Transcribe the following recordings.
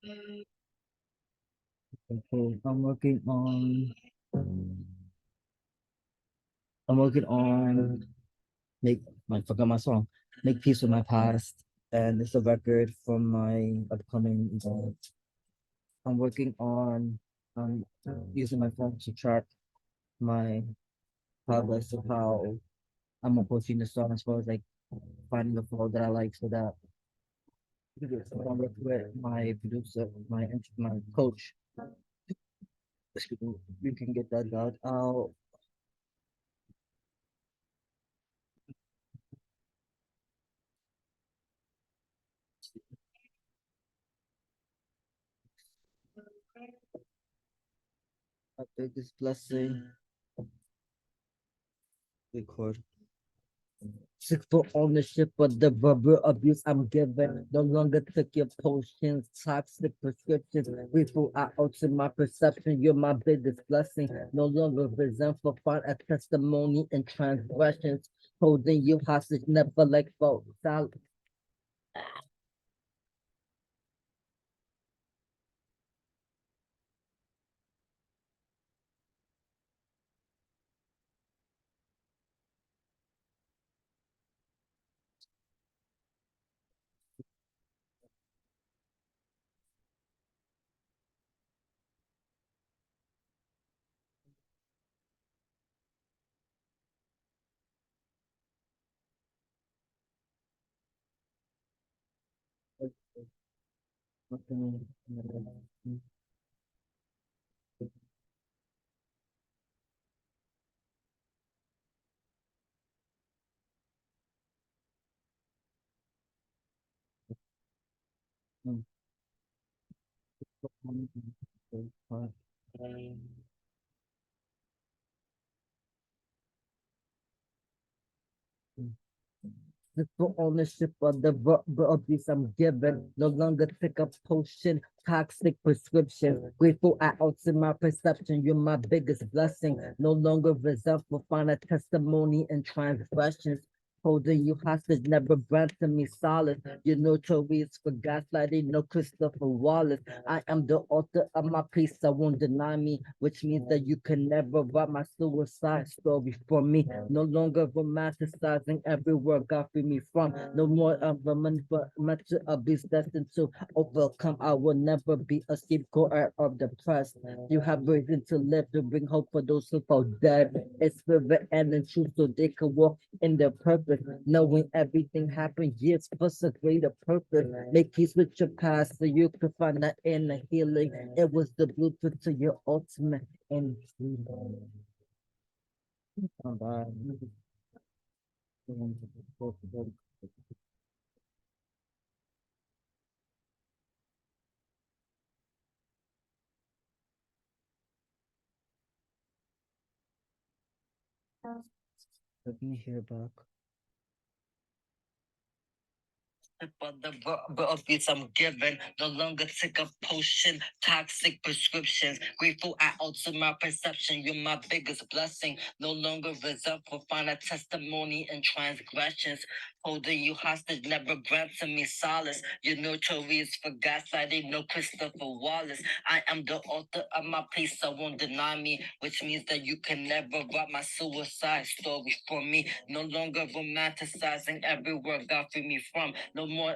Okay, I'm working on make I forgot my song. Make peace with my past, and it's a record from my upcoming event. I'm working on using my phone to track my progress of how I'm approaching the song as far as like finding the flow that I like so that I work with my producer, my coach. We can get that out. My biggest blessing, record. Seek for ownership of the verbal abuse I'm given. No longer took your potions, toxic prescriptions. Grateful I alter my perception. You're my biggest blessing. No longer resentful, find a testimony in transgressions. Holding you hostage, never like foe. The full ownership of the verbal abuse I'm given. No longer take a potion, toxic prescription. Grateful I alter my perception. You're my biggest blessing. No longer resentful, find a testimony in transgressions. Holding you hostage, never granting me solace. You're notorious for gaslighting, no Christopher Wallace. I am the author of my peace, I won't deny me, which means that you can never write my suicide story for me. No longer romanticizing every word God free me from. No more of a mental abuse destined to overcome. I will never be a scapegoat or depressed. You have reason to live to bring hope for those who fall dead. It's spirit and in truth so they can walk in their purpose, knowing everything happened years for a greater purpose. Make peace with your past so you can find that inner healing. It was the blueprint to your ultimate and freedom. Let me hear back. But the verbal abuse I'm given. No longer take a potion, toxic prescriptions. Grateful I alter my perception. You're my biggest blessing. No longer resentful, find a testimony in transgressions. Holding you hostage, never granting me solace. You're notorious for gaslighting, no Christopher Wallace. I am the author of my peace, so won't deny me, which means that you can never write my suicide story for me. No longer romanticizing every word God free me from. No more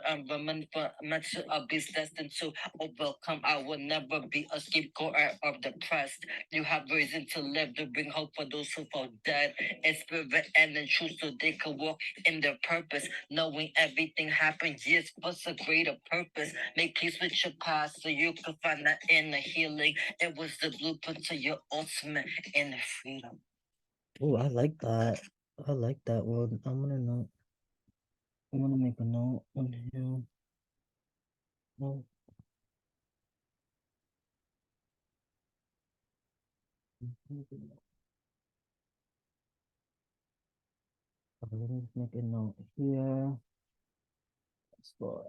mental abuse destined to overcome. I will never be a scapegoat or depressed. You have reason to live to bring hope for those who fall dead in spirit and in truth so they can walk in their purpose, knowing everything happened years for a greater purpose. Make peace with your past so you can find that inner healing. It was the blueprint to your ultimate inner freedom. Oh, I like that. I like that one. I'm gonna make a note on here. Oh, let me make a note here. So,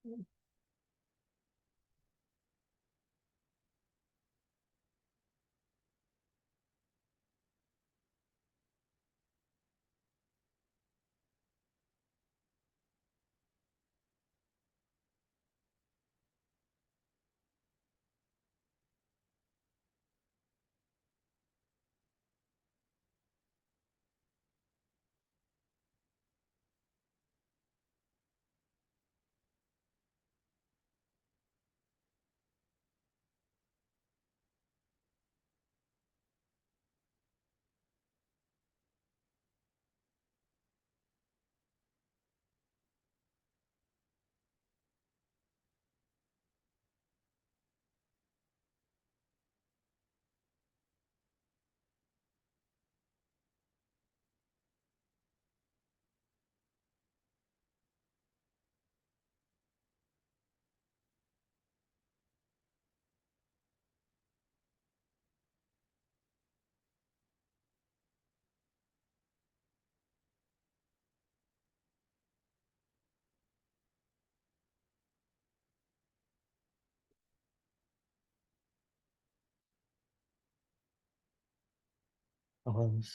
Let's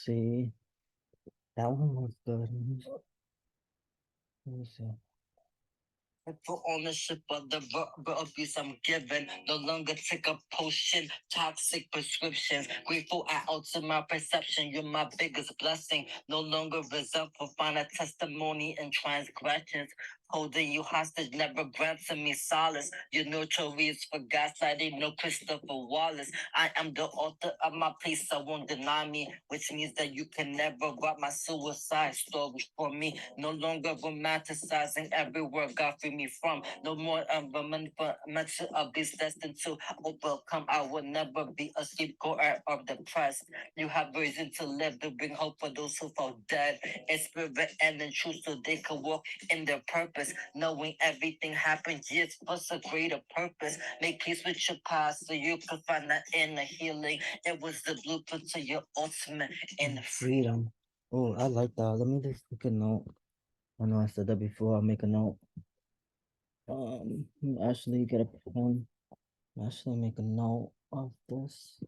see. That one was good. Let me see. For ownership of the verbal abuse I'm given. No longer take a potion, toxic prescriptions. Grateful I alter my perception. You're my biggest blessing. No longer resentful, find a testimony in transgressions. Holding you hostage never granted me solace. Your notorious for gaslighting, no Christopher Wallace. I am the author of my piece, so won't deny me, which means that you can never write my suicide story for me. No longer romanticizing every word God free me from. No more mental abuse destined to overcome. I will never be a scapegoat or depressed. You have reason to live to bring hope for those who fall dead. In spirit and in truth, so they can walk in their purpose. Knowing everything happens, yes, for a greater purpose. Make peace with your past so you can find that inner healing. It was the blueprint to your ultimate inner freedom. Oh, I like that. Let me just take a note. I know I said that before. I'll make a note. Actually get a pen. Actually make a note of this.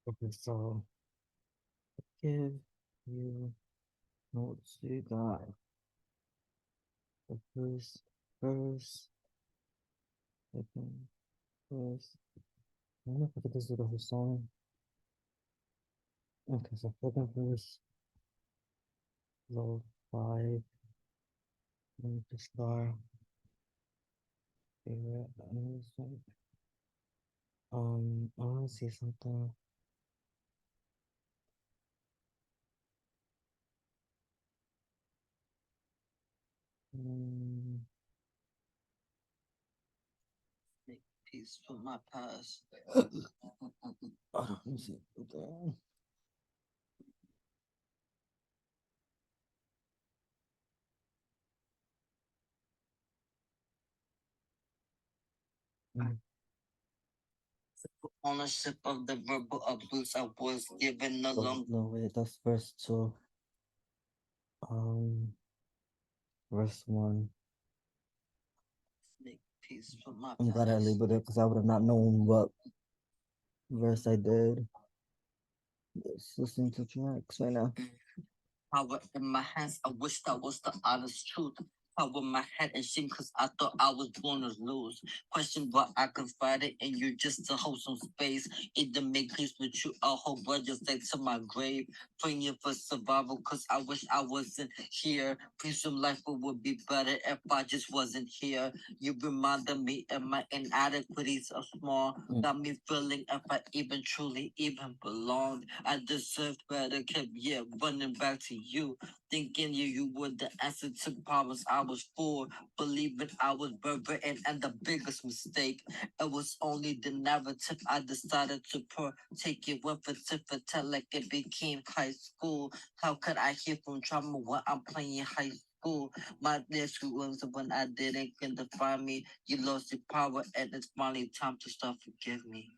Okay, so give you notes you got the first, second, first. I don't know if I could just do the whole song. Okay, so second verse, low five, the star, favorite music. I want to see something. Mm, Make peace with my past. let me see. Okay. Mm. Ownership of the verbal abuse I was given no Oh, longer. no, wait, that's verse two. Um, verse one. Make peace with my I'm glad I past. labeled it because I would have not known what verse I did. Just listening to tracks right now. Power in my hands. I wish that was the honest truth. Power in my head and shame because I thought I was born to lose. Question what I confided in you just to hold some space. Either make peace with you or hold grudges like to my grave. Praying for survival because I wish I wasn't here. Presume life would be better if I just wasn't here. You reminded me of my inadequacies of small. Got me feeling if I even truly even belonged. I deserved better, kept yeah, running back to you. Thinking you were the answer to problems I was for. Believing I was better and the biggest mistake. It was only the narrative I decided to take it with it to pretend like it became high school. How could I hear from trauma when I'm playing high school? school. My dear school was the one I didn't can define me. You lost your power and it's finally time to start forgive me.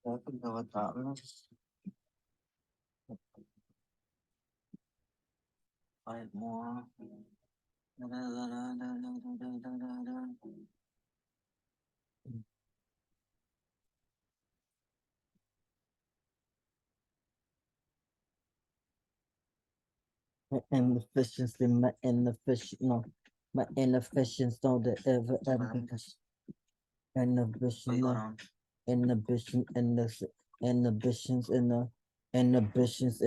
I can go without this. Fight more. My inefficiency, my inefficient, no, my inefficiency don't ever, ever, inhibition, no, inhibition, inhibitions, inhibitions, inhibitions,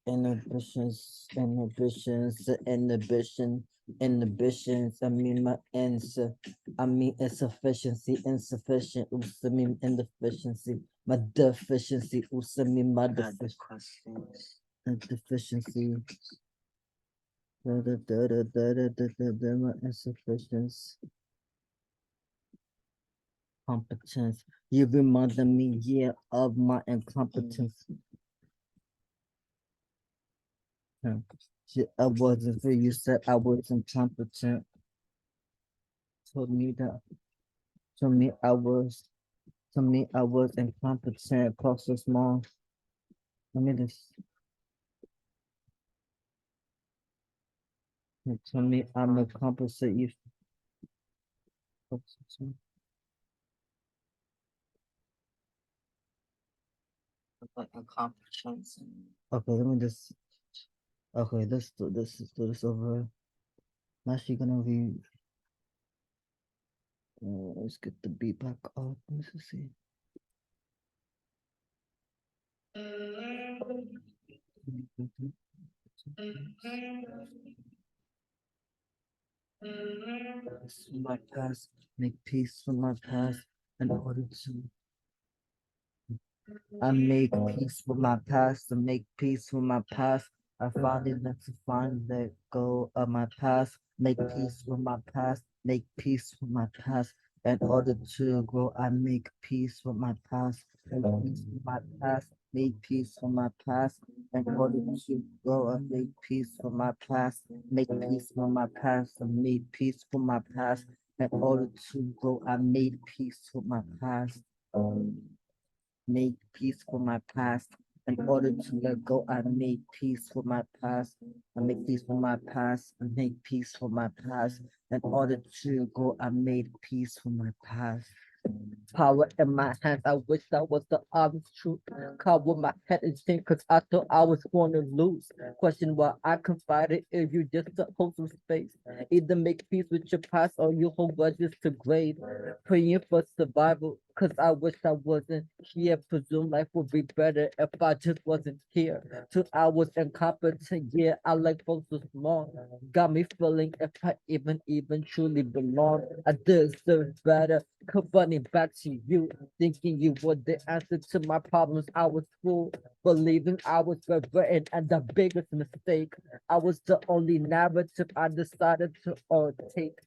inhibitions, inhibitions, inhibitions, inhibitions. I mean my answer. I mean insufficiency, insufficient. Also mean inefficiency. My deficiency. Also mean my deficiency. My insufficiency. Competence. You reminded me, yeah, of my incompetence. I wasn't for you said I was incompetent. Told me that. To me, I was incompetent. Process small. Let me just. To me, I'm incompetent. You. Incompetence. Okay, let me just. Okay, do this over. I'm actually gonna read. Let's get the beat back up. Let's see. My past, make peace with my past in order to I make peace with my past to make peace with my past. I finally let to find let go of my past, make peace with my past, make peace with my past. In order to grow, I make peace with my past, make peace with my past, make peace with my past. In order to grow, I make peace with my past, make peace with my past, and made peace with my past. In order to grow, I made peace with my past. Make peace for my past. In order to let go, I made peace for my past. I make peace for my past. I make peace for my past. In order to go, I made peace for my past. Power in my hands. I wish that was the honest truth. Cover my head and think cause I thought I was gonna lose. Question why I confided if you just to hold some space. Either make peace with your past or you hold grudges to grade. Praying for survival. Cause I wish I wasn't here. Presume life would be better if I just wasn't here. Till I was incompetent. Yeah, I like folks so small. Got me feeling if I even truly belong. I deserve better. Running back to you, thinking you were the answer to my problems. I was fooled, believing I was regretting, and the biggest mistake, I was the only narrative I decided to all take.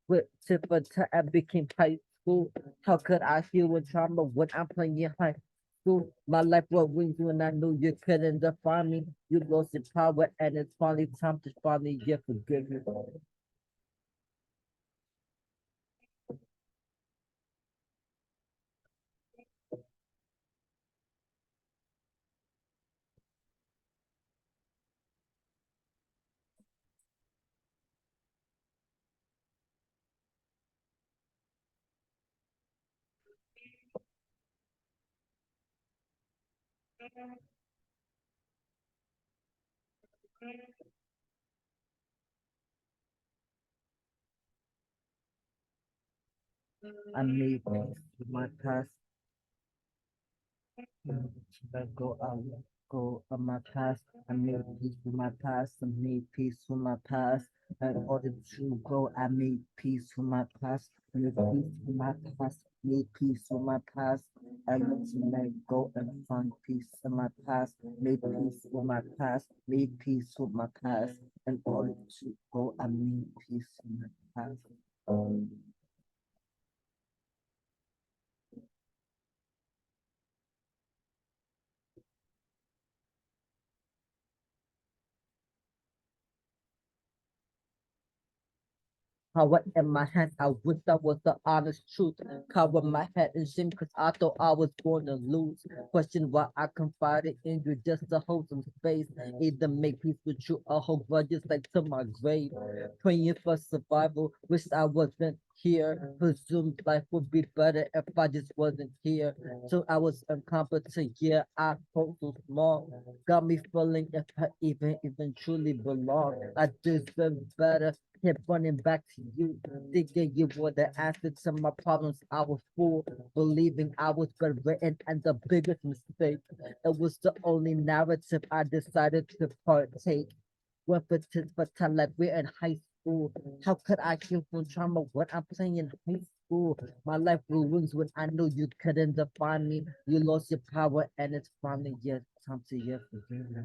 With tip until I became high school. How could I heal with trauma when I'm playing in high school? My life was wings when I knew you couldn't define me. You lost your power, and it's finally time to finally get forgiven. I made peace with my past. Let go of my past. I made peace with my past. I made peace with my past. In order to grow, I made peace with my past, made peace with my past, made peace with my past. I learned to let go and find peace in my past, made peace with my past, made peace with my past. In order to grow, I made peace in my past. Power in my hands, I wish that was the honest truth. Cover my head in shame cause I thought I was going to lose. Question why I confided in you just to hold some space. Either make peace with you or hold grudges like to my grave. Praying for survival, wish I wasn't here. Presumed life would be better if I just wasn't here. So I was incompetent, yeah, I felt so small. Got me feeling if I even truly belong. I deserve better. Kept running back to you, thinking you were the answer to my problems. I was fool, believing I was bedridden, and the biggest mistake. It was the only narrative I decided to partake. Weapons for time like we're in high school. How could I heal from trauma when I'm playing in high school? My life ruins when I know you couldn't define me. You lost your power, and it's finally yet time to yet forgive me.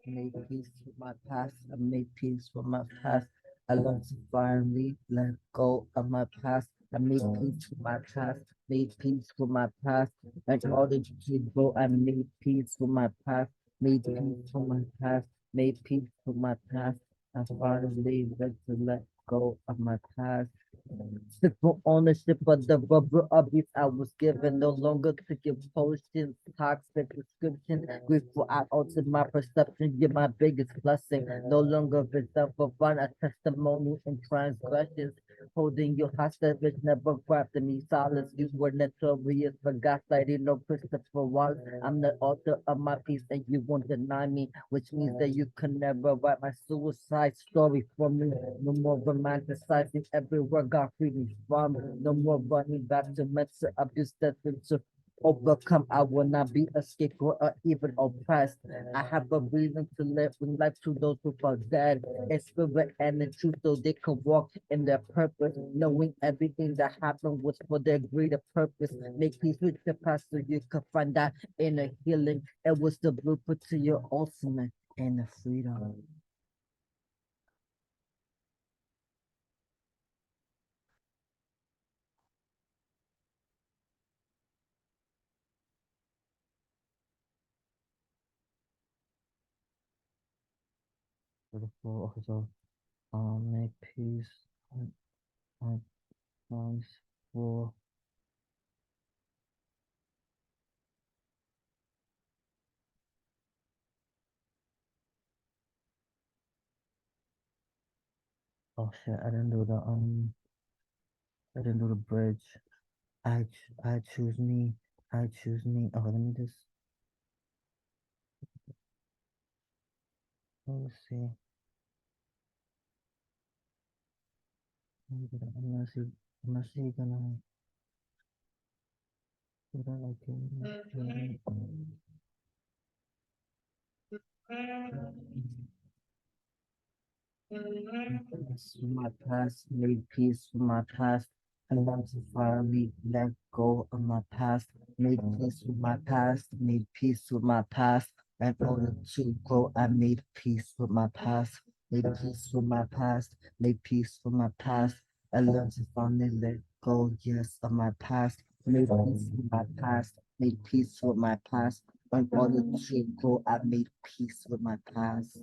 Made peace with my past. I made peace with my past. I learned to finally let go of my past. I made peace with my past. Made peace with my past. In order to grow, I made peace with my past. Made peace with my past. Made peace with my past. I finally learned to let go of my past. Simple ownership of the rubber abuse I was given. No longer taking potions, toxic prescription. Grateful I altered my perception. You're my biggest blessing. No longer reserved for fun. A testimony in transgressions. Holding you hostage, which never granted me solace. You were notorious for gaslighting, no Christopher Wallace. I'm the author of my piece, and you won't deny me, which means that you can never write my suicide story for me. No more romanticizing every word God freed me from. No more running back to mental abuse that's been to overcome. I will not be a scapegoat or even oppressed. I have a reason to live in life to those who are dead in spirit and in truth so they can walk in their purpose, knowing everything that happened was for their greater purpose. Make peace with the past so you can find that inner healing. It was the blueprint to your ultimate inner freedom. Beautiful also make peace and nice for oh shit I didn't do the bridge. I choose me. I choose me. Oh, let me just let's see. Unless you're gonna do that like peace with my past, made peace with my past. I want to finally let go of my past, made peace with my past, made peace with my past. In order to grow, I made peace with my past, made peace with my past, made peace with my past. I learned to finally let go, yes, of my past, made peace with my past, made peace with my past. In order to grow, I made peace with my past.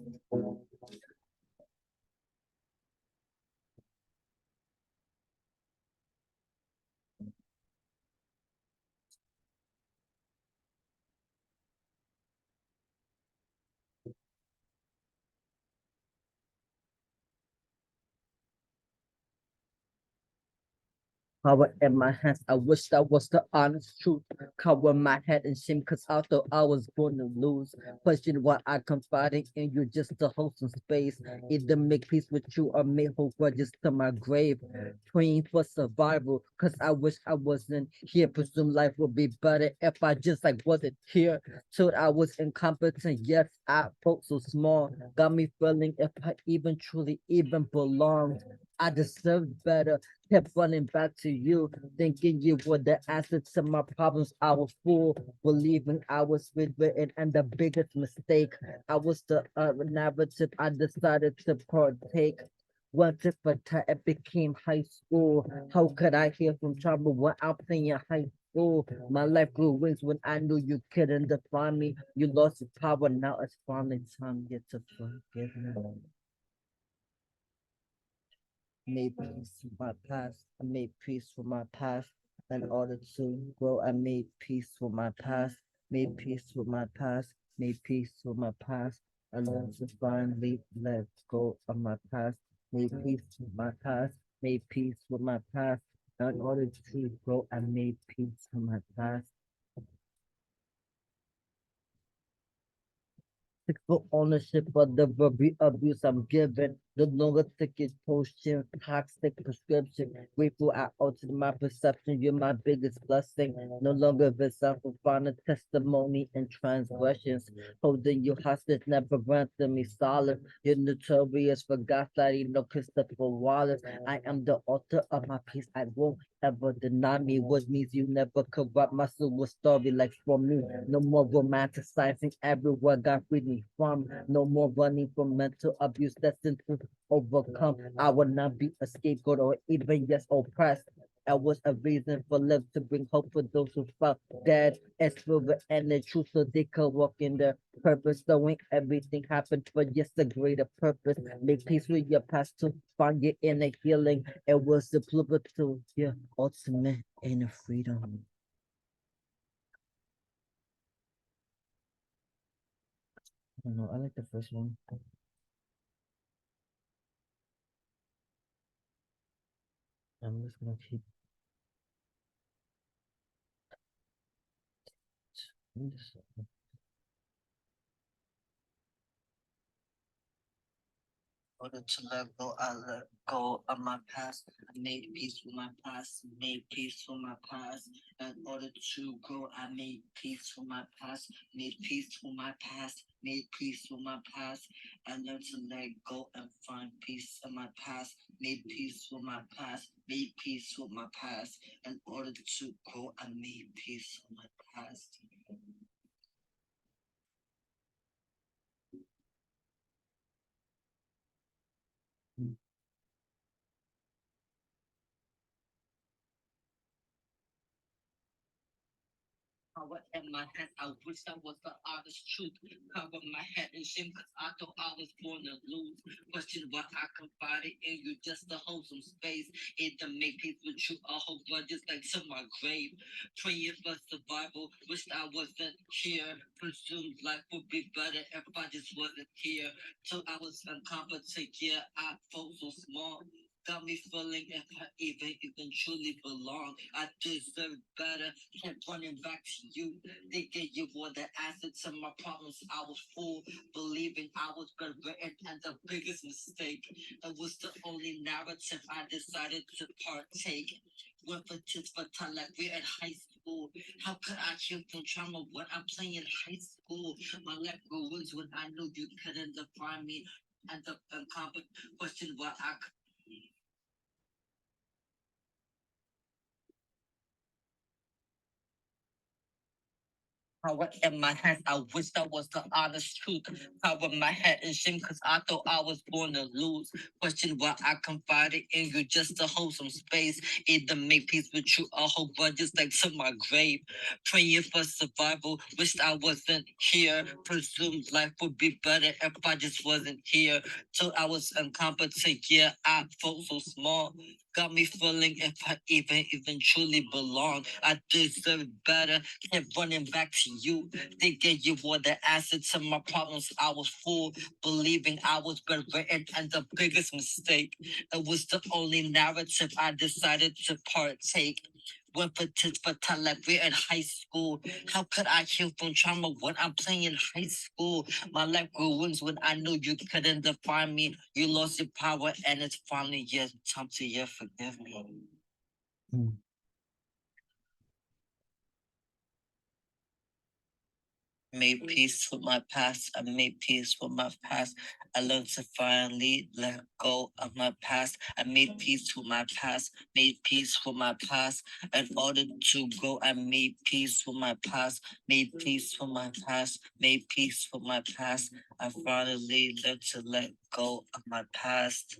Power in my hands. I wish that was the honest truth. Cover my head in shame, cause I thought I was going to lose. Question why I confided in you just to hold some space. Either make peace with you or make hold grudges to my grave. Praying for survival, cause I wish I wasn't here. Presume life would be better if I just like wasn't here. Told I was incompetent, yes, I felt so small. Got me feeling if I even truly even belonged. I deserved better. Kept running back to you, thinking you were the answer to my problems. I was fool, believing I was written, and the biggest mistake. I was the narrative I decided to partake. Once it for time, it became high school. How could I hear from trouble when I'm playing high school? My life grew wings when I knew you couldn't define me. You lost your power, now it's finally time yet to forgive me. Made peace with my past. I made peace with my past in order to grow. I made peace with my past. Made peace with my past. Made peace with my past. I learned to finally let go of my past. Made peace with my past. Made peace with my past. In order to grow, I made peace with my past. Take full ownership of the very abuse I'm given. No longer taking potion, toxic prescription. Grateful I altered my perception. You're my biggest blessing. No longer reserved for final testimony and transgressions. Holding you hostage, never ransom me solid. You're notorious for gaslighting, no Christopher Wallace. I am the author of my peace. I won't ever deny me, which means you never corrupt my soul story like for me. No more romanticizing everywhere God freed me from. No more running from mental abuse destined to overcome. I will not be a scapegoat or even yes oppressed. I was a reason for love to bring hope for those who felt dead and spirit and the truth so they could walk in their purpose. Knowing everything happened for just a greater purpose. Make peace with your past to find your inner healing. It was the plural to your ultimate inner freedom. I don't know. I like the first one. I'm just gonna keep this. Order to let go, I let go of my past. I made peace with my past. Made peace with my past. In order to grow, I made peace with my past. Made peace with my past. Made peace with my past. I learned to let go and find peace in my past. Made peace with my past. Made peace with my past. In order to grow, I made peace with my past. Power in my hands. I wish that was the honest truth. Cover my head in shame because I thought I was born to lose. Question why I confided in you just to hold some space. It to make peace with you. I hope just like to my grave. Praying for survival. Wish I wasn't here. Presumed life would be better if I just wasn't here. So I was incompetent. Yeah, I felt so small. Got me feeling if I even truly belong. I deserve better. Kept running back to you, thinking you were the answer to my problems. I was fool, believing I was bedridden, and the biggest mistake. It was the only narrative I decided to partake. Went for tits for time like we're in high school. How could I heal from trauma when I'm playing high school? My life ruins when I knew you couldn't define me. And the incompetent question why I power in my hands. I wish that was the honest truth. Cover my head in shame because I thought I was born to lose. Question why I confided in you just to hold some space. Either make peace with you or hold grudges like to my grave. Praying for survival. Wished I wasn't here. Presumed life would be better if I just wasn't here. So I was incompetent. Yeah, I felt so small. Got me feeling if I even truly belong. I deserve better. Kept running back to you, thinking you were the answer to my problems. I was fooled, believing I was bedridden, and the biggest mistake. It was the only narrative I decided to partake. Went for tit for tat like we're in high school. How could I heal from trauma when I'm playing high school? My life ruins when I knew you couldn't define me. You lost your power, and it's finally time to forgive me. Mm. Made peace with my past. I made peace with my past. I learned to finally let go of my past. I made peace with my past. Made peace with my past. In order to go, I made peace with my past. Made peace with my past. Made peace with my past. I finally learned to let go of my past.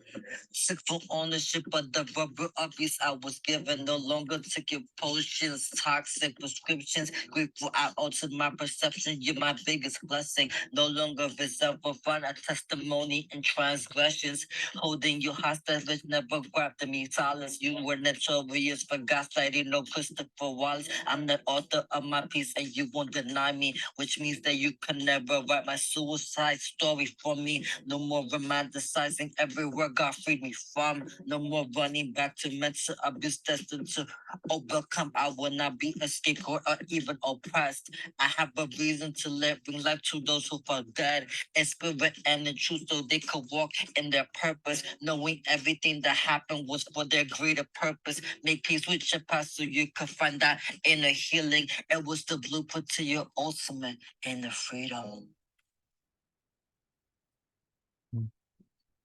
Sick for ownership of the rubber abuse I was given. No longer taking potions, toxic prescriptions. Grateful I altered my perception. You're my biggest blessing. No longer reserved for fun, a testimony and transgressions. Holding you hostage, which never grabbed me. Silence, you were notorious for gaslighting. No Christopher Wallace. I'm the author of my piece, and you won't deny me, which means that you can never write my suicide story for me. No more romanticizing every word God freed me from. No more running back to mental abuse destined to overcome. I will not be a scapegoat or even oppressed. I have a reason to live, bring life to those who fall dead in spirit and in truth so they could walk in their purpose, knowing everything that happened was for their greater purpose. Make peace with your past so you could find that inner healing. It was the blueprint to your ultimate inner freedom.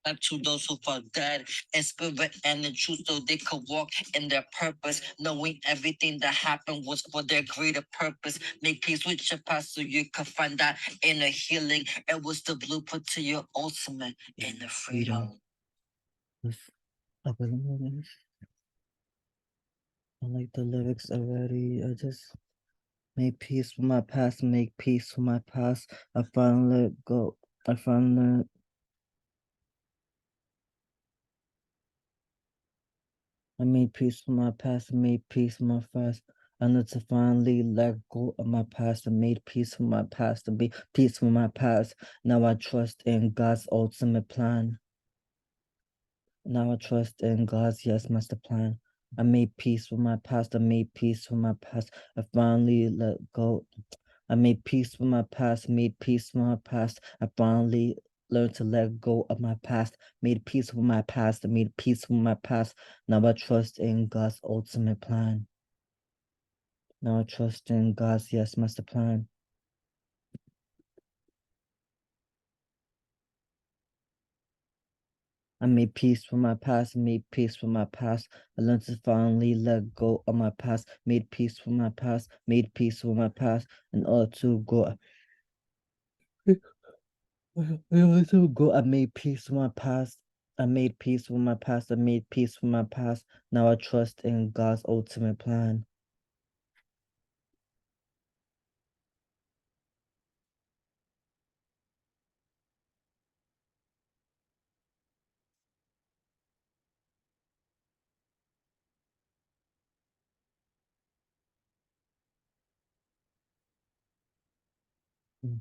Life to those who fall dead in spirit and in truth so they could walk in their purpose, knowing everything that happened was for their greater purpose. Make peace with your past so you could find that inner healing. It was the blueprint to your ultimate inner freedom. I like the lyrics already. I just made peace with my past, make peace with my past. I finally let go. I finally I made peace with my past, I made peace with my past. I need to finally let go of my past. I made peace with my past, I made peace with my past. Now I trust in God's ultimate plan. Now I trust in God's yes master plan. I made peace with my past, I made peace with my past. I finally let go. I made peace with my past, made peace with my past. I finally learned to let go of my past, made peace with my past, I made peace with my past. Now I trust in God's ultimate plan. Now I trust in God's yes master plan. I made peace with my past, made peace with my past. I learned to finally let go of my past, made peace with my past, made peace with my past in order to go. I made peace with my past. I made peace with my past. I made peace with my past. Now I trust in God's ultimate plan. Mm.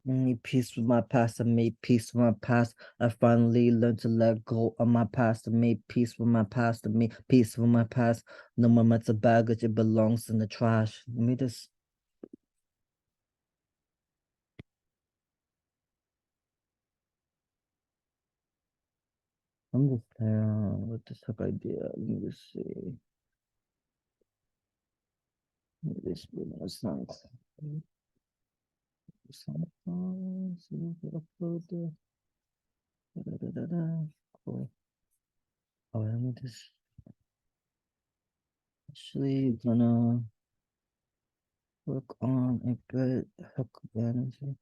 I made peace with my past. I made peace with my past. I finally learned to let go of my past. I made peace with my past. I made peace with my past. No more mental baggage. It belongs in the trash. Let me just. I'm just playing around with this type idea. Let me just see. Let me just put my song. See if I upload the. Da-da-da-da-da. Cool. Oh, let me just. Actually, gonna work on a good hook energy.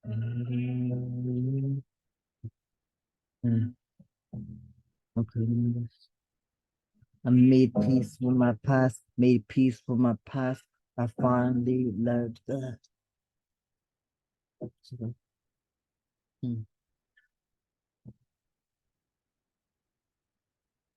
Mm, okay. I made peace with my past, made peace with my past. I finally learned that. Mm.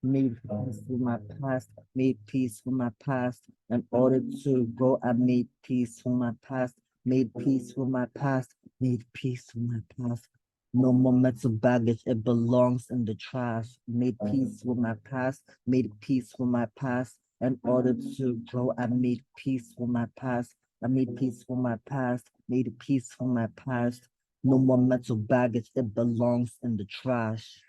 Made peace with my past, made peace with my past. In order to grow, I made peace with my past, made peace with my past, made peace with my past. No more mental baggage, it belongs in the trash. Made peace with my past, made peace with my past. In order to grow, I made peace with my past. I made peace with my past, made peace with my past. No more mental baggage, it belongs in the trash.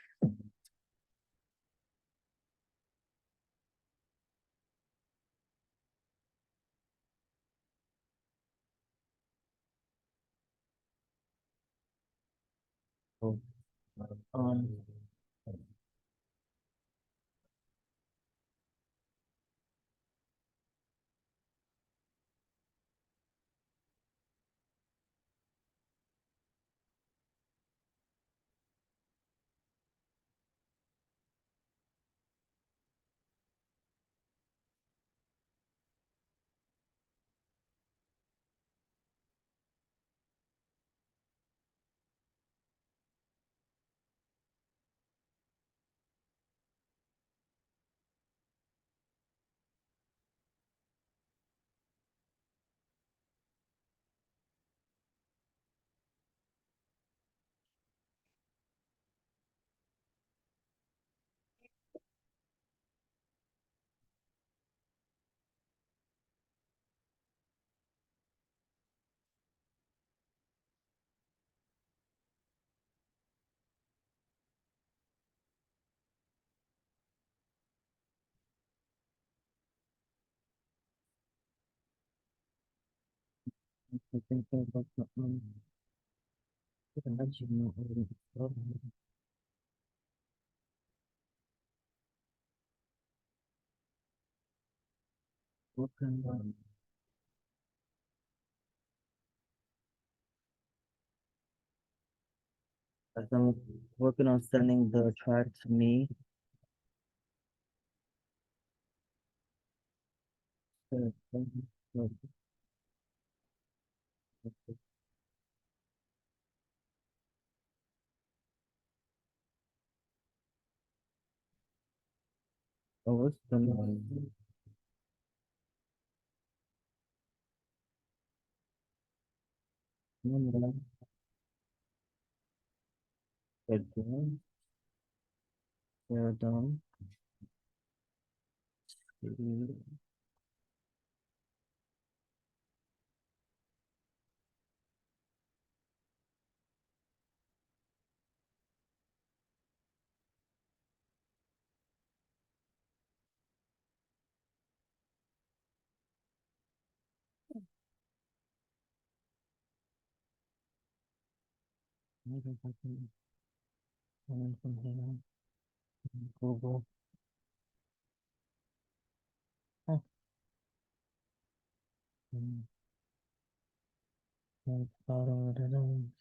So, um, I think about let you know working as I'm working on sending the track to me. Oh, it's done. They're done. They're done. Maybe if I can find from here. Google. Oh,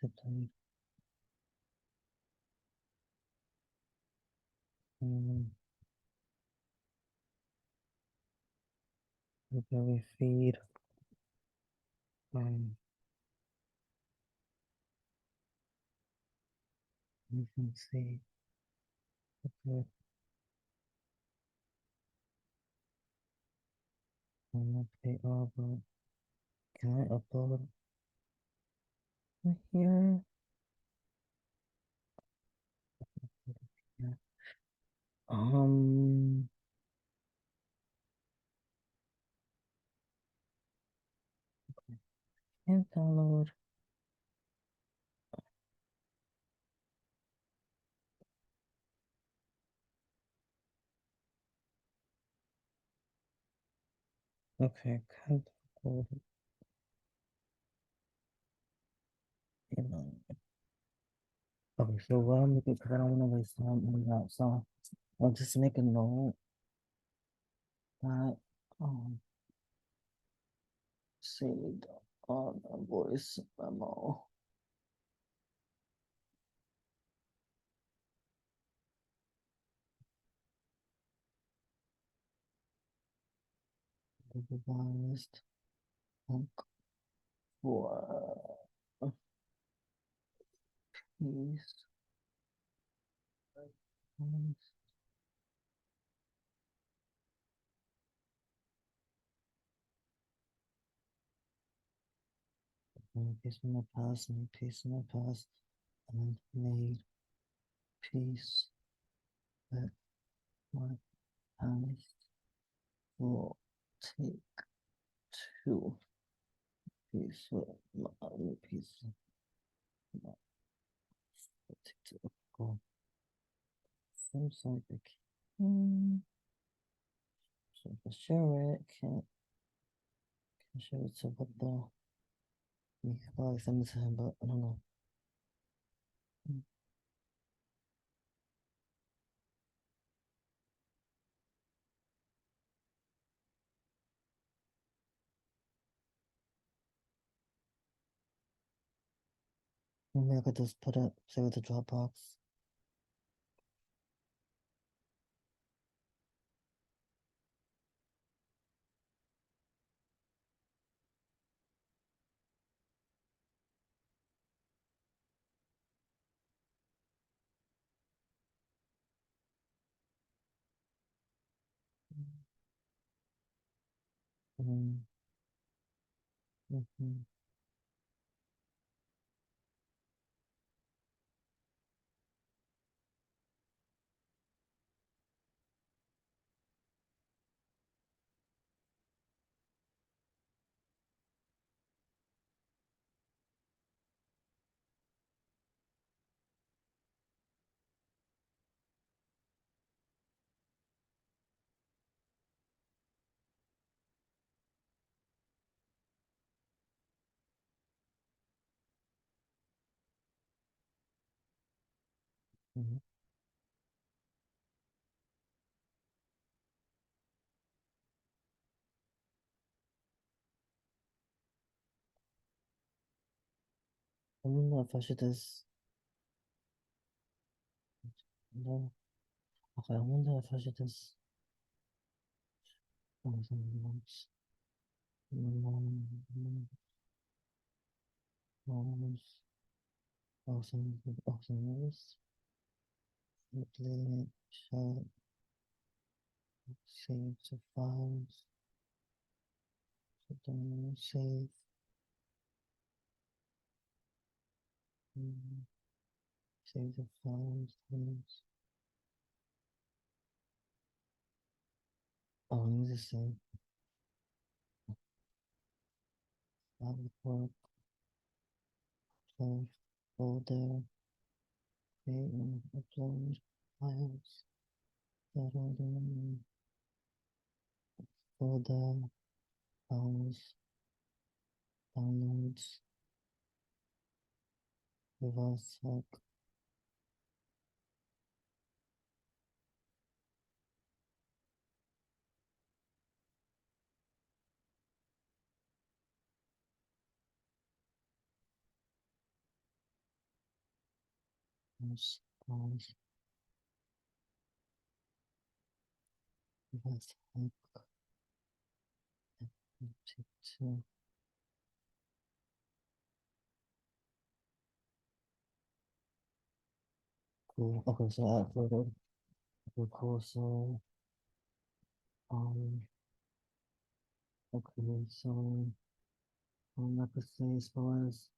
September. Very feed. Um, you can see. Okay, I'm not pay over. Can I upload here? Yeah. Can't download. Okay, can't download. You know. Okay, so what I'm looking because I don't want to waste time on that, so I'll just make a note that saved on a voice memo. revised book for peace. Peace in my past, made peace in my past, and made peace with my past will take two peace with my other peace. Take two. Go. Seems like I can. So for sure it can't show it to what the like something, but I don't know. Maybe I could just put it, say with the Dropbox. Mm-hmm. Mm-hmm. Mm-hmm. I wonder if I should just. No. Okay, I wonder if I should just. Mom's. Mom's. Simply show save the files. Save. Save the files, please. Oh, let me just say. Work, close, folder, create and upload files. Folder, files, downloads, reverse check, pause, reverse check, take two. Cool. Okay, so I uploaded. Okay, cool. So, okay, so, I could say as far as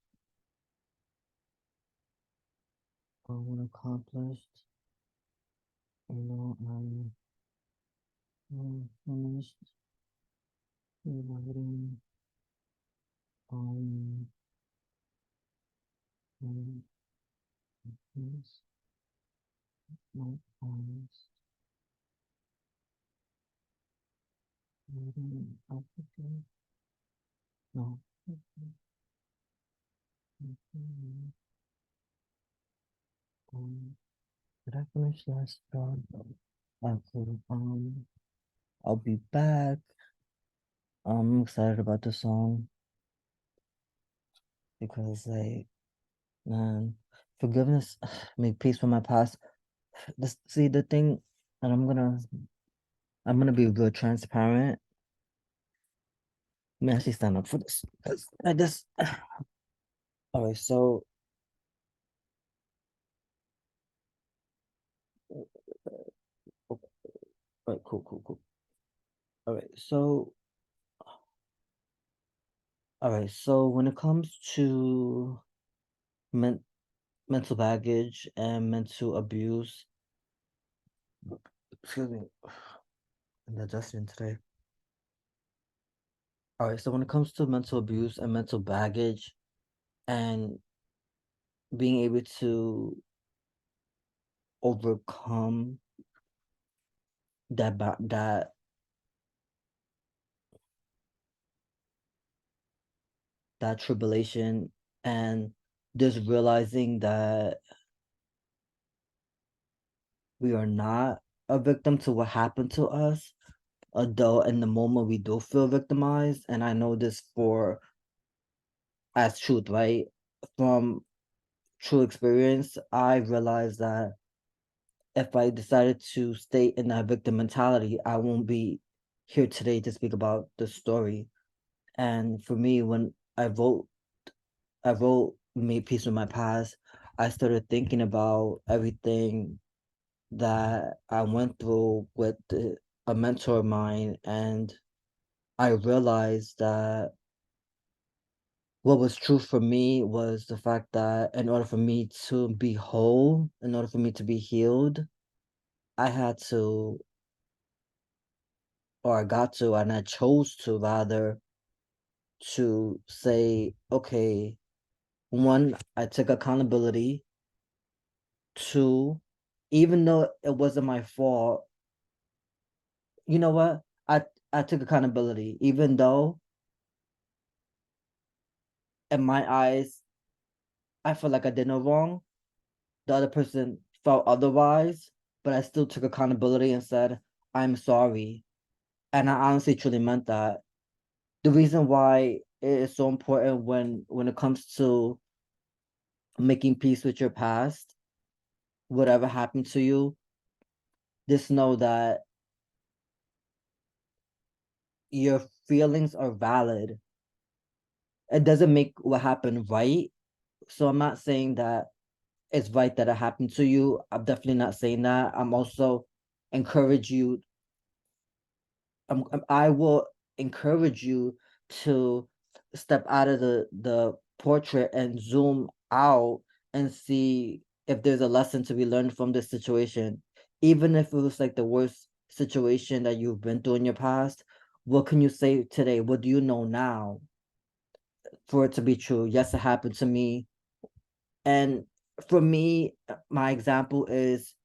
what accomplished, finished writing, um, yes, my eyes, reading Africa, no, did I finish last job? Okay, I'll be back. I'm excited about the song because, like, man, forgiveness, make peace with my past. See the thing, and I'm gonna be real transparent. Let me actually stand up for this. 'Cause I just all right, so all right, cool. All right, so when it comes to mental baggage and mental abuse, excuse me, an adjustment today. All right, so when it comes to mental abuse and mental baggage and being able to overcome that tribulation and just realizing that we are not a victim to what happened to us, although in the moment we do feel victimized. And I know this for as truth, right? From true experience, I realized that if I decided to stay in that victim mentality, I won't be here today to speak about the story. And for me, when I wrote Made Peace with My Past, I started thinking about everything that I went through with a mentor of mine, and I realized that what was true for me was the fact that in order for me to be whole, in order for me to be healed, I had to, or I got to, and I chose to rather, to say, okay, one, I took accountability. Two, even though it wasn't my fault, you know what? I took accountability, even though in my eyes, I felt like I did no wrong. The other person felt otherwise, but I still took accountability and said, I'm sorry. And I honestly truly meant that. The reason why it is so important when it comes to making peace with your past, whatever happened to you, just know that your feelings are valid. It doesn't make what happened right. So I'm not saying that it's right that it happened to you. I'm definitely not saying that. I'm also encourage you. I will encourage you to step out of the portrait and zoom out and see if there's a lesson to be learned from this situation. Even if it was like the worst situation that you've been through in your past, what can you say today? What do you know now for it to be true? Yes, it happened to me. And for me, my example is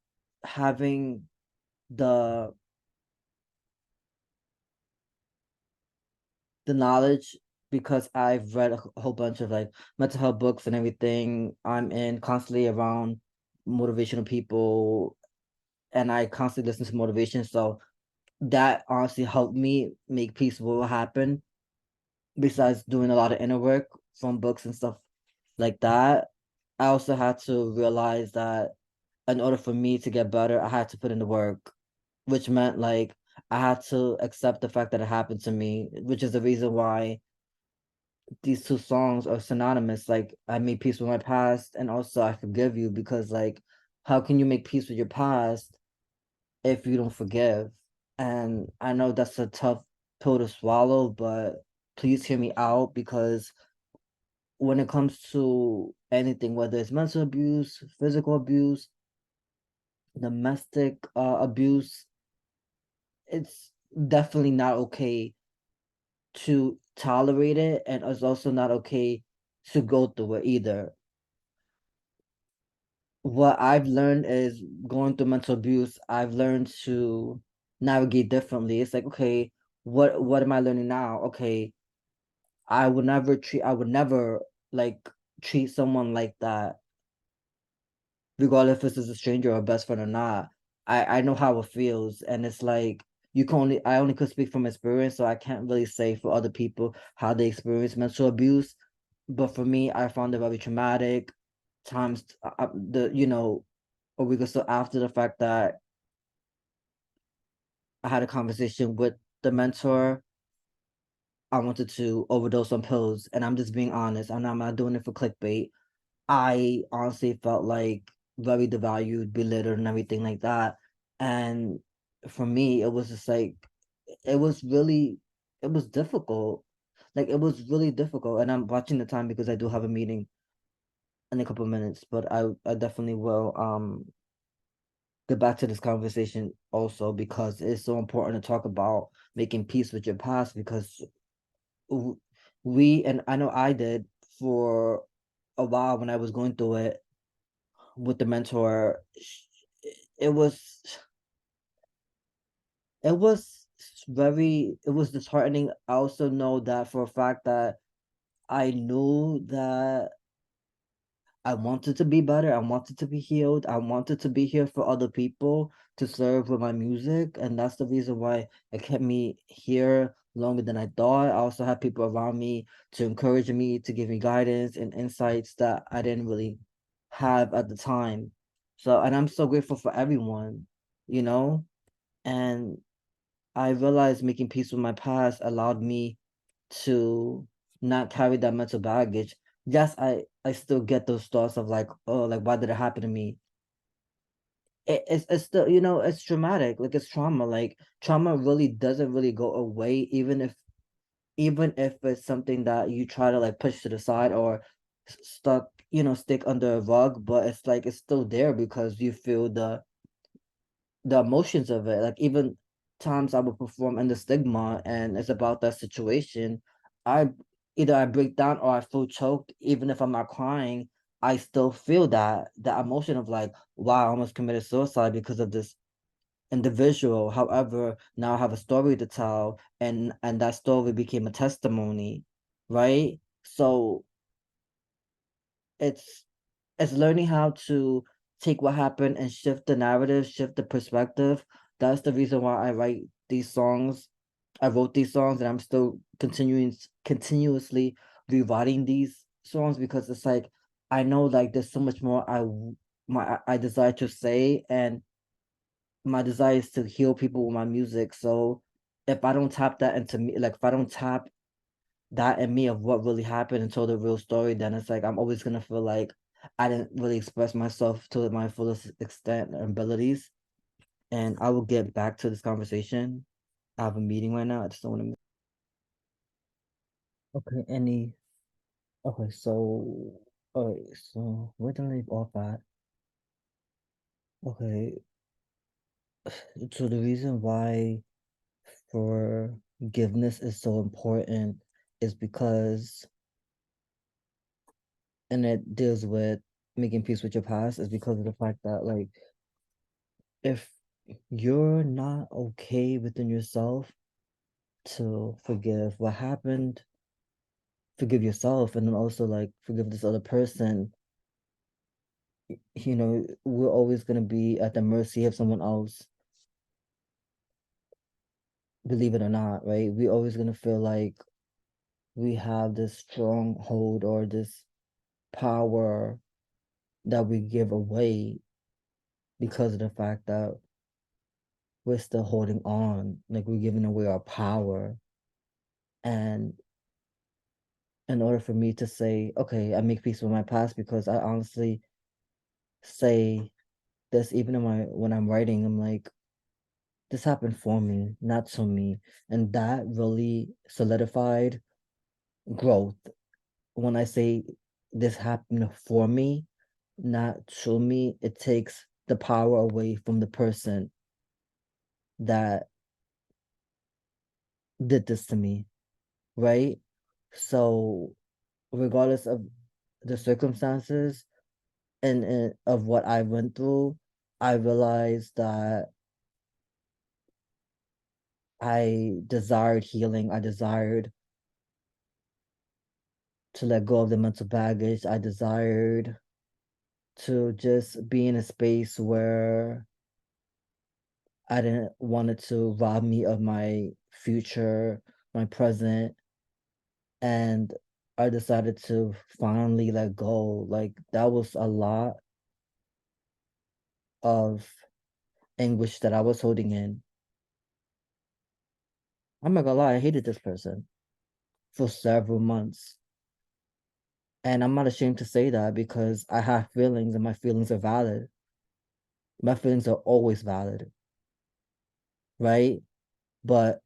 having the knowledge because I've read a whole bunch of like mental health books and everything. I'm in constantly around motivational people and I constantly listen to motivation. So that honestly helped me make peace with what happened. Besides doing a lot of inner work from books and stuff like that, I also had to realize that in order for me to get better, I had to put in the work, which meant like I had to accept the fact that it happened to me, which is the reason why these two songs are synonymous. Like I made peace with my past and also I forgive you, because like how can you make peace with your past if you don't forgive? And I know that's a tough pill to swallow, but please hear me out, because when it comes to anything, whether it's mental abuse, physical abuse, domestic abuse, it's definitely not okay to tolerate it, and it's also not okay to go through it either. What I've learned is going through mental abuse, I've learned to navigate differently. It's like, okay, what am I learning now? Okay, I would never like treat someone like that, regardless if this is a stranger or a best friend or not. I know how it feels, and it's like I only could speak from experience, so I can't really say for other people how they experience mental abuse. But for me, I found it very traumatic. Times a week or so after the fact that I had a conversation with the mentor, I wanted to overdose on pills, and I'm just being honest, and I'm not doing it for clickbait. I honestly felt like very devalued, belittled, and everything like that. And for me, it was just like it was really it was difficult. Like it was really difficult. And I'm watching the time because I do have a meeting in a couple of minutes, but I definitely will get back to this conversation also because it's so important to talk about making peace with your past because w- we and I know I did for a while when I was going through it with the mentor. It was it was it was disheartening. I also know that for a fact that I knew that I wanted to be better. I wanted to be healed. I wanted to be here for other people to serve with my music. And that's the reason why it kept me here longer than I thought. I also had people around me to encourage me, to give me guidance and insights that I didn't really have at the time. So, and I'm so grateful for everyone, you know? And I realized making peace with my past allowed me to not carry that mental baggage. Yes, I still get those thoughts of like, oh, like why did it happen to me? It's still, you know, it's traumatic. Like it's trauma. Like trauma really doesn't really go away, even if it's something that you try to like push to the side or stuck, you know, stick under a rug. But it's like it's still there because you feel the emotions of it. Like even times I would perform in the stigma and it's about that situation, I either I break down or I feel choked, even if I'm not crying, I still feel that emotion of like, wow, I almost committed suicide because of this individual. However, now I have a story to tell and that story became a testimony, right? So it's it's learning how to take what happened and shift the narrative, shift the perspective. That's the reason why I write these songs. I wrote these songs and I'm still continuously rewriting these songs because it's like I know like there's so much more I desire to say and my desire is to heal people with my music. So if I don't tap that into me, like if I don't tap that in me of what really happened and told the real story, then it's like I'm always gonna feel like I didn't really express myself to my fullest extent and abilities. And I will get back to this conversation. I have a meeting right now. I just don't want to. Okay, okay, so where did I leave off at? Okay, so the reason why forgiveness is so important is because and it deals with making peace with your past is because of the fact that like if you're not okay within yourself to forgive what happened, forgive yourself, and then also like forgive this other person, you know, we're always going to be at the mercy of someone else, believe it or not, right? We're always going to feel like we have this stronghold or this power that we give away because of the fact that we're still holding on, like we're giving away our power. And in order for me to say, okay, I make peace with my past because I honestly say this even in my when I'm writing, I'm like, this happened for me, not to me. And that really solidified growth. When I say this happened for me, not to me, it takes the power away from the person that did this to me, right? So regardless of the circumstances, and of what I went through, I realized that I desired healing. I desired to let go of the mental baggage. I desired to just be in a space where I didn't want it to rob me of my future, my present, and I decided to finally let go. Like that was a lot of anguish that I was holding in. I'm not gonna lie, I hated this person. for several months. And I'm not ashamed to say that because I have feelings and my feelings are valid. My feelings are always valid, right? But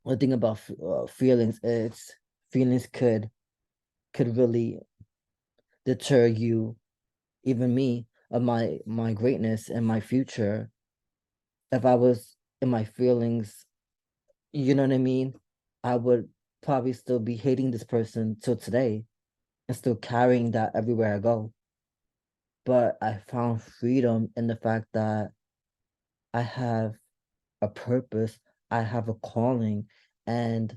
the thing about feelings is feelings could really deter you, even me, of my greatness and my future. If I was in my feelings, you know what I mean, I would probably still be hating this person till today and still carrying that everywhere I go. But I found freedom in the fact that I have a purpose, I have a calling, and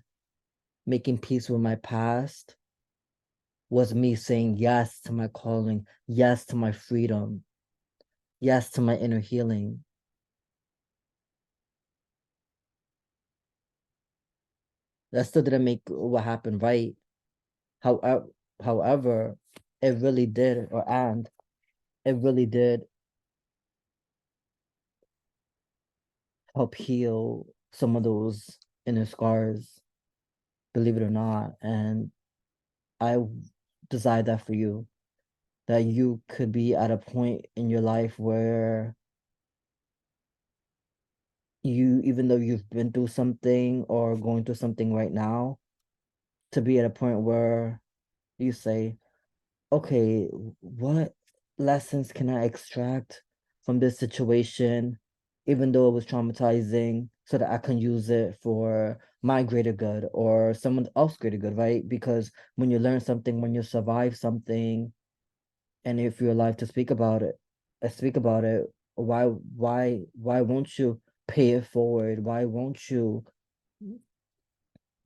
making peace with my past was me saying yes to my calling, yes to my freedom, yes to my inner healing. That still didn't make what happened right. However, it really did, and it really did help heal some of those inner scars, believe it or not. And I desire that for you, that you could be at a point in your life where you, even though you've been through something or going through something right now, to be at a point where you say, okay, what lessons can I extract from this situation, even though it was traumatizing, so that I can use it for my greater good or someone else's greater good, right? Because when you learn something, when you survive something, and if you're alive to speak about it, why won't you pay it forward? Why won't you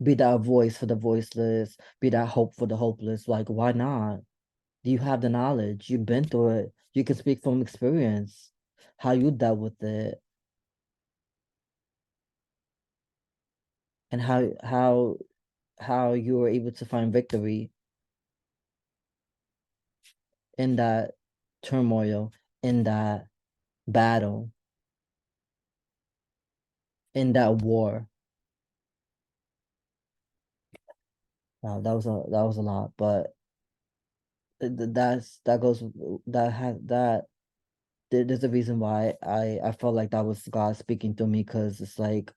be that voice for the voiceless, be that hope for the hopeless? Like, why not? You have the knowledge, you've been through it, you can speak from experience, how you dealt with it, and how you were able to find victory in that turmoil, in that battle, in that war. Wow, that was a lot, but that goes that has that there's a reason why I felt like that was God speaking to me, because it's like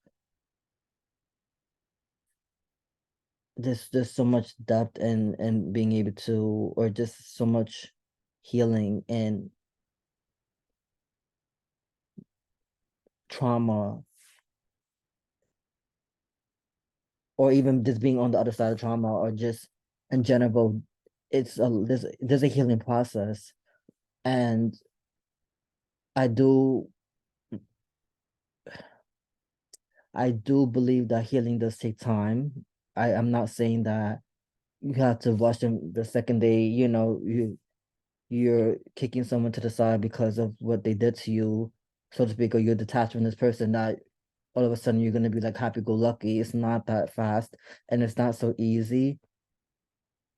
there's so much depth and being able to, or just so much healing and trauma, or even just being on the other side of trauma, or just in general. There's a healing process, and I do I do believe that healing does take time. I'm not saying that you have to rush them the second day, you're kicking someone to the side because of what they did to you, so to speak, or you're detached from this person, that all of a sudden you're gonna be like happy go lucky. It's not that fast, and it's not so easy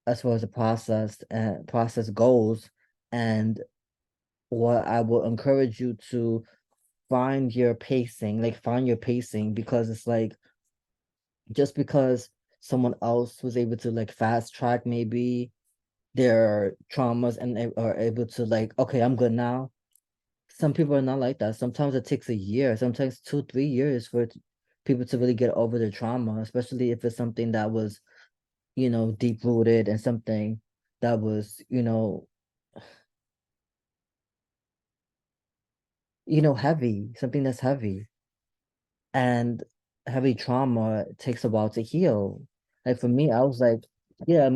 as far as the process goes. And what I will encourage you to find your pacing, because it's like, just because someone else was able to like fast track maybe their traumas and they are able to like, okay, I'm good now. Some people are not like that. Sometimes it takes a year, sometimes 2, 3 years for people to really get over their trauma, especially if it's something that was, deep rooted, and something that was, heavy, something that's heavy. And heavy trauma takes a while to heal. Like for me, I was like, yeah,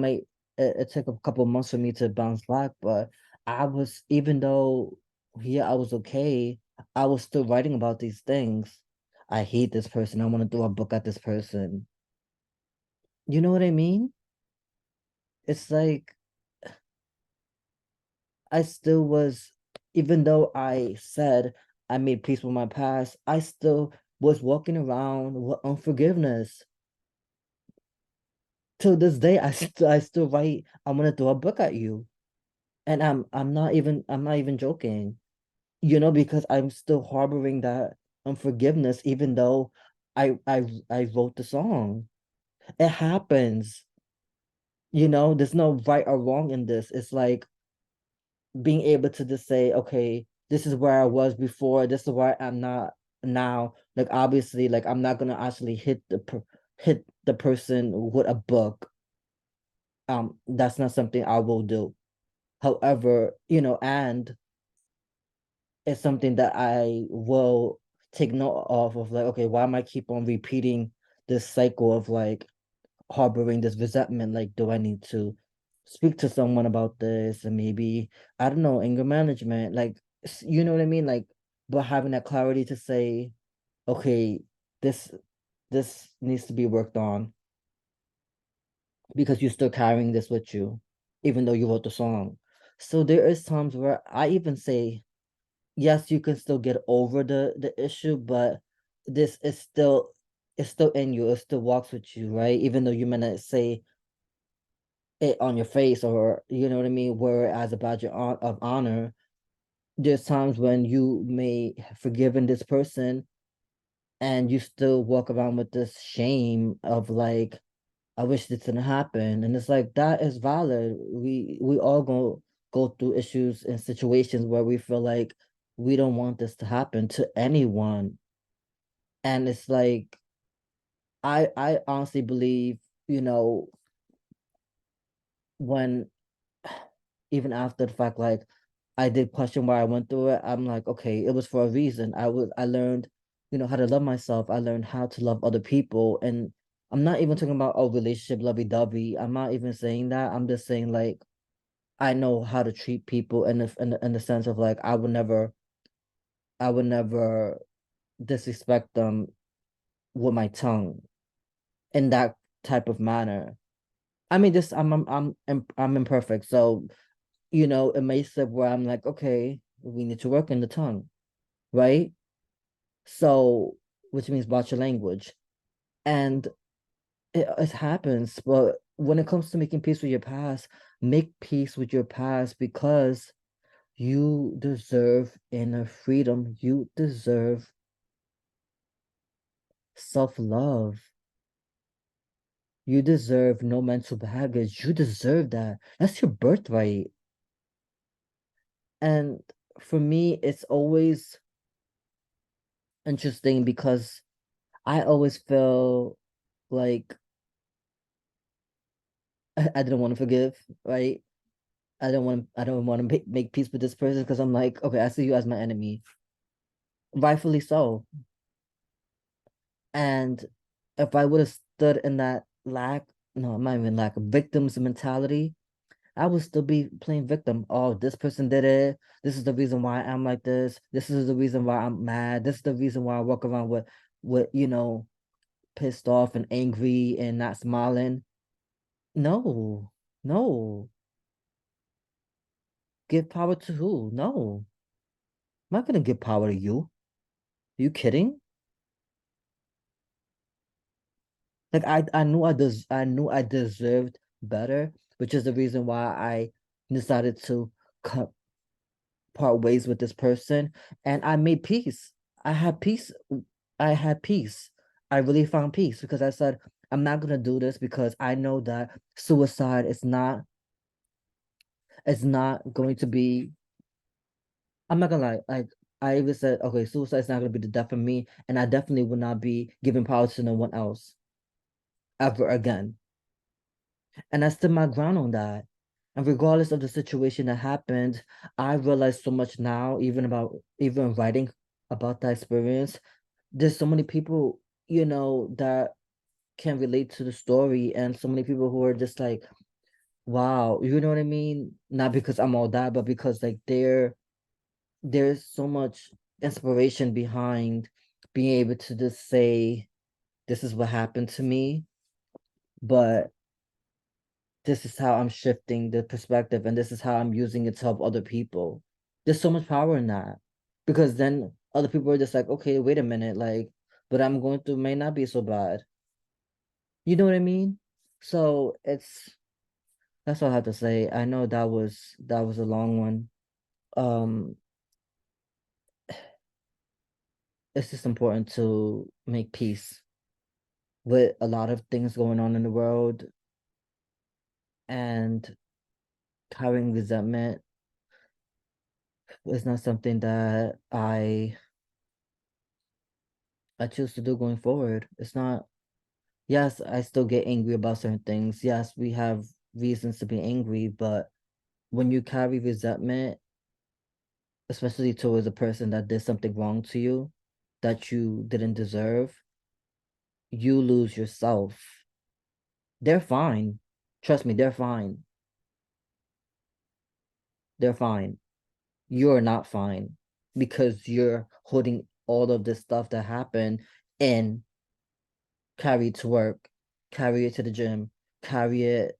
it took a couple months for me to bounce back, but I was, even though, yeah, I was okay, I was still writing about these things. I hate this person. I want to do a book at this person. You know what I mean? It's like I still was, even though I said I made peace with my past, I still was walking around with unforgiveness. To this day, I still write, I'm gonna throw a book at you. And I'm not even joking, because I'm still harboring that unforgiveness, even though I wrote the song. It happens. There's no right or wrong in this. It's like being able to just say, okay, this is where I was before, this is where I'm not now. Like obviously, like I'm not gonna actually hit the person with a book. That's not something I will do. However, and it's something that I will take note of like, okay, why am I keep on repeating this cycle of like harboring this resentment? Like, do I need to speak to someone about this? And maybe, I don't know, anger management, like, you know what I mean? Like, but having that clarity to say, okay, this this needs to be worked on because you're still carrying this with you, even though you wrote the song. So there is times where I even say, yes, you can still get over the issue, but this is still it's still in you, it still walks with you, right? Even though you may not say it on your face, or you know what I mean, wear it as a badge of honor. There's times when you may have forgiven this person and you still walk around with this shame of like, I wish this didn't happen. And it's like, that is valid. We all go through issues and situations where we feel like we don't want this to happen to anyone. And it's like, I honestly believe, you know, when even after the fact, like I did question why I went through it, I'm like, okay, it was for a reason. I learned, how to love myself. I learned how to love other people. And I'm not even talking about, oh, relationship lovey-dovey. I'm not even saying that. I'm just saying like I know how to treat people in the sense of like I would never disrespect them with my tongue in that type of manner. I mean, this I'm imperfect, so it may slip where I'm like, okay, we need to work on the tongue, right? So, which means watch your language, and it happens. But when it comes to making peace with your past, make peace with your past because you deserve inner freedom. You deserve self-love. You deserve no mental baggage. You deserve that. That's your birthright. And for me, it's always interesting because I always feel like I didn't want to forgive, right? I don't want to make peace with this person because I'm like, okay, I see you as my enemy, rightfully so. And if I would have stood in that lack, no, I'm not even lack of victim's mentality, I would still be playing victim. Oh, this person did it. This is the reason why I'm like this. This is the reason why I'm mad. This is the reason why I walk around with pissed off and angry and not smiling. No, no. Give power to who? No. I'm not gonna give power to you. Are you kidding? Like I knew I deserved better, which is the reason why I decided to cut part ways with this person, and I made peace. I had peace. I had peace. I really found peace because I said, I'm not gonna do this because I know that suicide is not going to be. I'm not gonna lie. Like I even said, okay, suicide is not gonna be the death of me, and I definitely will not be giving power to no one else ever again. And I stood my ground on that. And regardless of the situation that happened, I realized so much now, even writing about that experience. There's so many people, that can relate to the story, and so many people who are just like, wow, you know what I mean? Not because I'm all that, but because like there's so much inspiration behind being able to just say, this is what happened to me, but this is how I'm shifting the perspective and this is how I'm using it to help other people. There's so much power in that. Because then other people are just like, okay, wait a minute, like, but I'm going through may not be so bad. You know what I mean? So that's all I have to say. I know that was a long one. Um, it's just important to make peace with a lot of things going on in the world, and carrying resentment is not something that I choose to do going forward. It's not. Yes, I still get angry about certain things. Yes, we have reasons to be angry, but when you carry resentment, especially towards a person that did something wrong to you that you didn't deserve, you lose yourself. They're fine. Trust me, they're fine. They're fine. You're not fine because you're holding all of this stuff that happened and carry it to work, carry it to the gym, carry it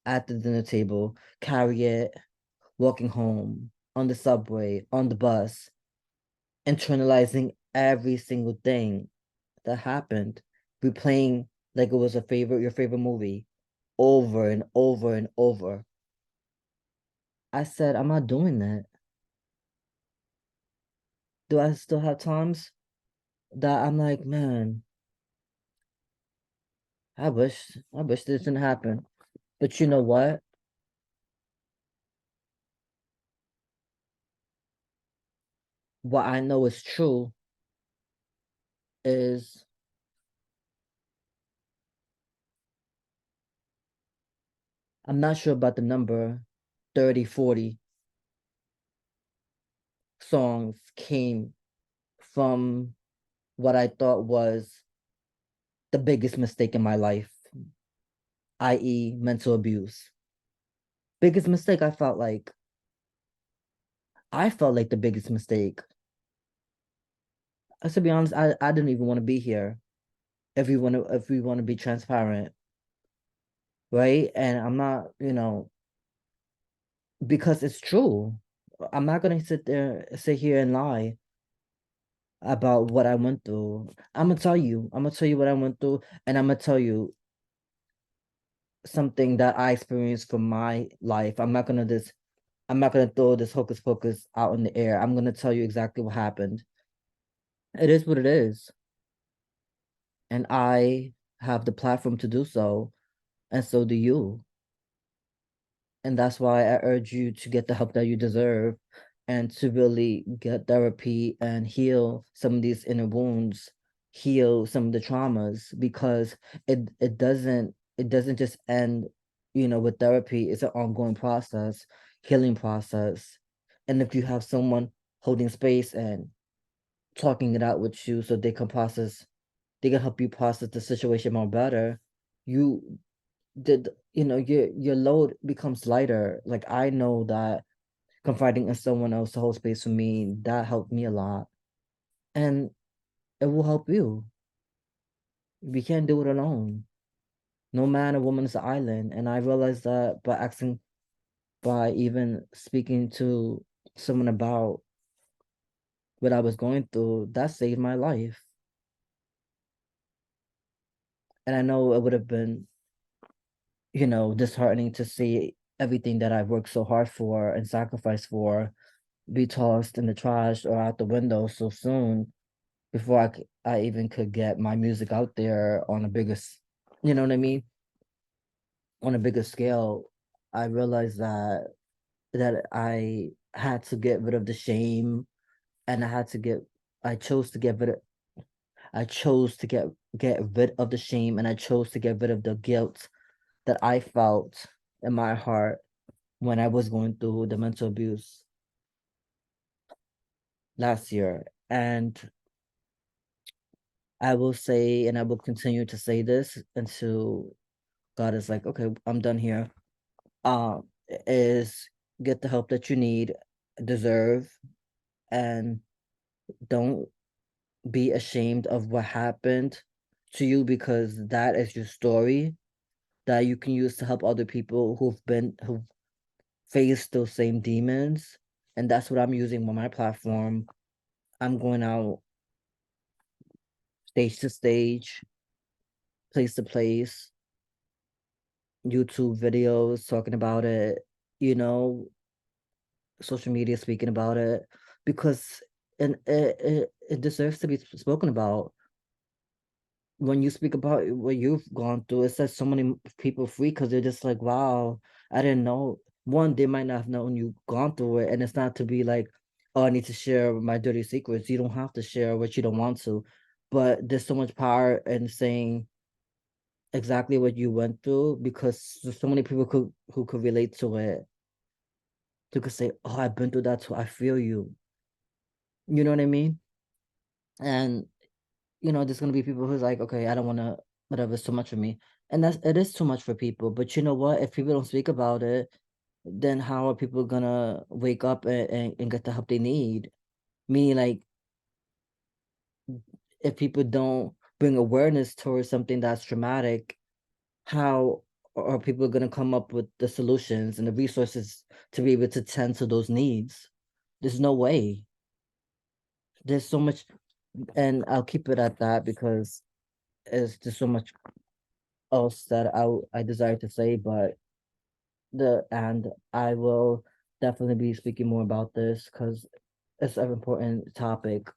at the dinner table, carry it walking home, on the subway, on the bus, internalizing every single thing that happened, replaying like it was your favorite movie over and over and over. I said, I'm not doing that. Do I still have times that I'm like, man, I wish this didn't happen. But you know what? What I know is true is I'm not sure about the number 30, 40 songs came from what I thought was the biggest mistake in my life, i.e., mental abuse. Biggest mistake I felt like the biggest mistake. To be honest, I didn't even want to be here if we want to be transparent, right? And I'm not, because it's true. I'm not gonna sit here and lie about what I went through. I'm gonna tell you. I'm gonna tell you what I went through, and I'm gonna tell you something that I experienced from my life. I'm not gonna throw this hocus pocus out in the air. I'm gonna tell you exactly what happened. It is what it is. And I have the platform to do so, and so do you. And that's why I urge you to get the help that you deserve and to really get therapy and heal some of these inner wounds, heal some of the traumas, because it doesn't just end, with therapy. It's an ongoing process, healing process. And if you have someone holding space and talking it out with you so they can help you process the situation more better, you did your load becomes lighter. Like, I know that confiding in someone else to hold space for me, that helped me a lot, and it will help you. We can't do it alone. No man or woman is an island, and I realized that by even speaking to someone about what I was going through, that saved my life. And I know it would have been, disheartening to see everything that I worked so hard for and sacrificed for be tossed in the trash or out the window so soon before I even could get my music out there on a you know what I mean? On a bigger scale. I realized that I had to get rid of the shame, and I chose to get rid of I chose to get rid of the shame, and I chose to get rid of the guilt that I felt in my heart when I was going through the mental abuse last year. And I will say, and I will continue to say this until God is like, okay, I'm done here. Is get the help that you need, deserve, and don't be ashamed of what happened to you, because that is your story that you can use to help other people who've faced those same demons. And that's what I'm using on my platform. I'm going out stage to stage, place to place, YouTube videos talking about it, you know, social media speaking about it, because and it deserves to be spoken about. when you speak about what you've gone through, it sets so many people free because they're just like, wow, I didn't know. One, they might not have known you've gone through it, and it's not to be like, oh, I need to share my dirty secrets. You don't have to share what you don't want to, but there's so much power in saying exactly what you went through because there's so many people who could relate to it. Who could say, oh, I've been through that too. I feel you. You know what I mean? And there's gonna be people who's like, okay, I don't wanna, whatever, it's too much for me. And it is too much for people. But you know what? If people don't speak about it, then how are people gonna wake up and get the help they need? Meaning like if people don't bring awareness towards something that's traumatic, how are people gonna come up with the solutions and the resources to be able to tend to those needs? There's no way. There's so much, and I'll keep it at that because there's just so much else that I desire to say, but I will definitely be speaking more about this because it's an important topic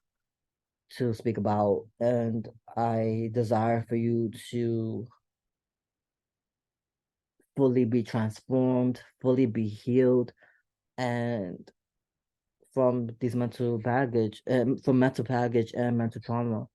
to speak about, and I desire for you to fully be transformed, fully be healed, and from these mental baggage, from mental baggage and mental trauma.